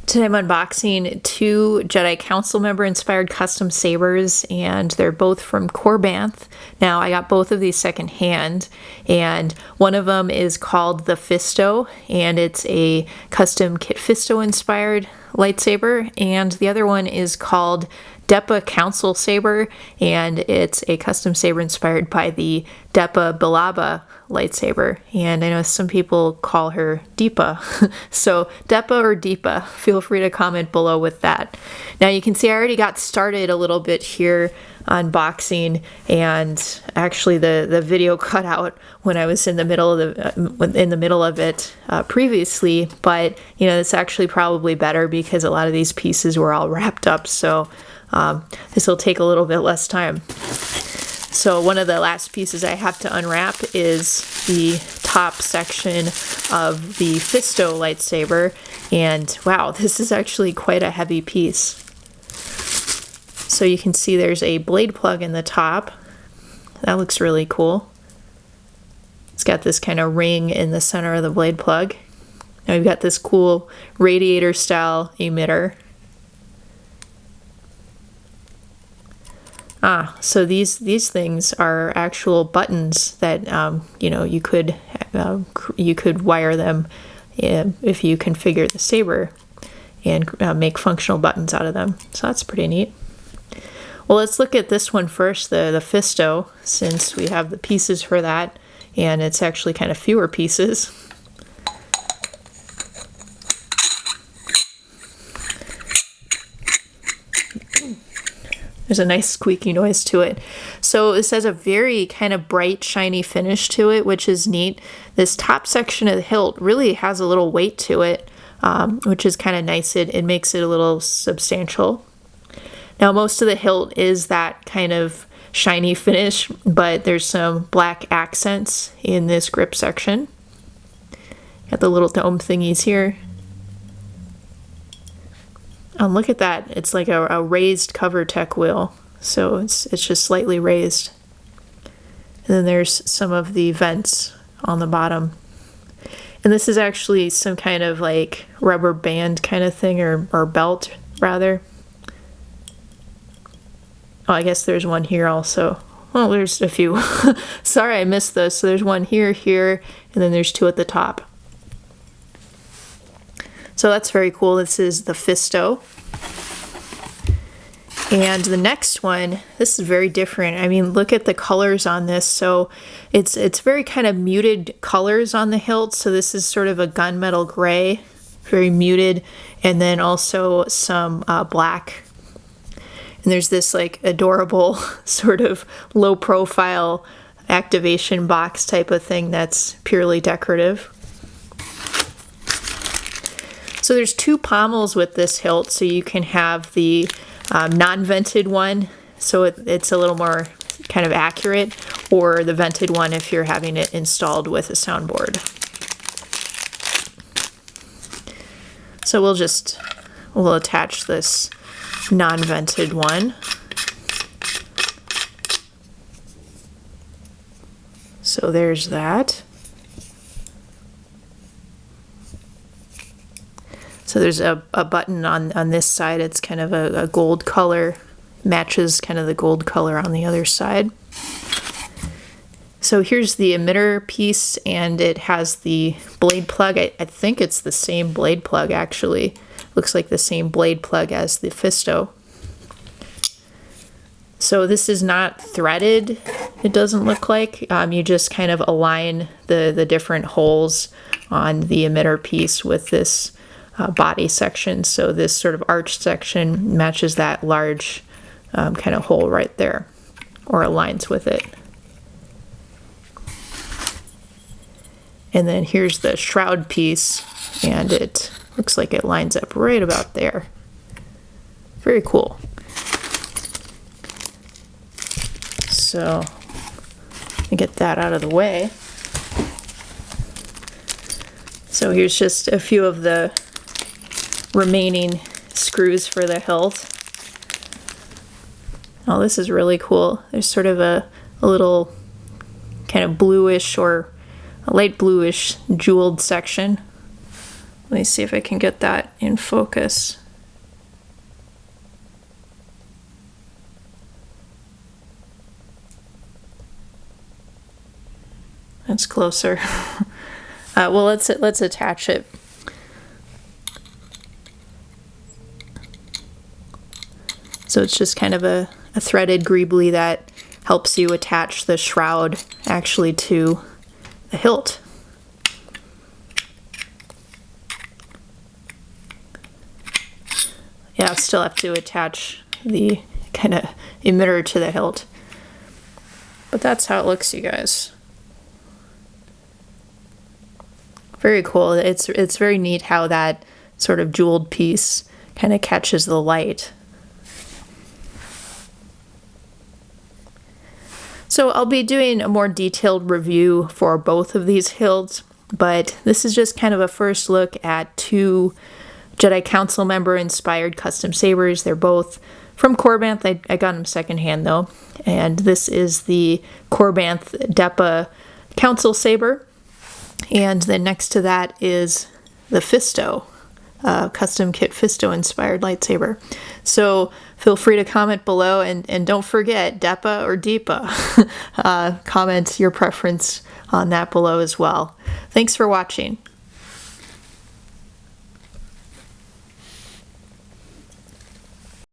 Today I'm unboxing two Jedi Council member inspired custom sabers, and they're both from Korbanth. Now I got both of these secondhand, and one of them is called the Fisto, and it's a custom Kit Fisto inspired lightsaber, and the other one is called Depa Council Saber, and it's a custom saber inspired by the Depa Bilaba lightsaber. And I know some people call her Depa. So Depa or Depa, feel free to comment below with that. Now you can see I already got started a little bit here unboxing, and actually the video cut out when I was in the middle of it previously, but you know, it's actually probably better because a lot of these pieces were all wrapped up, so this will take a little bit less time. So one of the last pieces I have to unwrap is the top section of the Fisto lightsaber, and wow, this is actually quite a heavy piece. So you can see there's a blade plug in the top. That looks really cool. It's got this kind of ring in the center of the blade plug. Now we've got this cool radiator style emitter. So these things are actual buttons that you know, you could wire them if you configure the saber and make functional buttons out of them. So that's pretty neat. Well, let's look at this one first, the Fisto, since we have the pieces for that, and it's actually kind of fewer pieces. There's a nice squeaky noise to it. So this has a very kind of bright, shiny finish to it, which is neat. This top section of the hilt really has a little weight to it, which is kind of nice. It makes it a little substantial. Now most of the hilt is that kind of shiny finish, but there's some black accents in this grip section. Got the little dome thingies here. Look at that. It's like a raised cover tech wheel, so it's just slightly raised. And then there's some of the vents on the bottom. And this is actually some kind of like rubber band kind of thing, or belt rather. Oh, I guess there's one here also. Oh, there's a few. Sorry, I missed those. So there's one here, and then there's two at the top. So that's very cool. This is the Fisto. And the next one, this is very different. I mean, look at the colors on this. So it's very kind of muted colors on the hilt. So this is sort of a gunmetal gray, very muted, and then also some black. And there's this like adorable sort of low profile activation box type of thing that's purely decorative. So there's two pommels with this hilt, so you can have the non-vented one, so it's a little more kind of accurate, or the vented one if you're having it installed with a soundboard. So we'll attach this non-vented one. So there's that. So there's a button on this side. It's kind of a gold color, matches kind of the gold color on the other side. So here's the emitter piece, and it has the blade plug. I think it's the same blade plug actually. Looks like the same blade plug as the Fisto. So this is not threaded, it doesn't look like. You just kind of align the different holes on the emitter piece with this body section. So this sort of arch section matches that large kind of hole right there, or aligns with it. And then here's the shroud piece, and it looks like it lines up right about there. Very cool. So let me get that out of the way. So here's just a few of the remaining screws for the hilt. Oh, this is really cool. There's sort of a little kind of bluish or a light bluish jeweled section Let me see if I can get that in focus. That's closer. Well, let's attach it. So it's just kind of a threaded greebly that helps you attach the shroud actually to the hilt. Yeah, I still have to attach the kind of emitter to the hilt. But that's how it looks, you guys. Very cool. It's very neat how that sort of jeweled piece kind of catches the light. So I'll be doing a more detailed review for both of these hilts, but this is just kind of a first look at two Jedi Council member inspired custom sabers. They're both from Korbanth. I got them secondhand though. And this is the Korbanth Depa Council Saber. And then next to that is the Fisto, custom kit Fisto inspired lightsaber. So feel free to comment below, and don't forget Depa or Depa. Comment your preference on that below as well. Thanks for watching.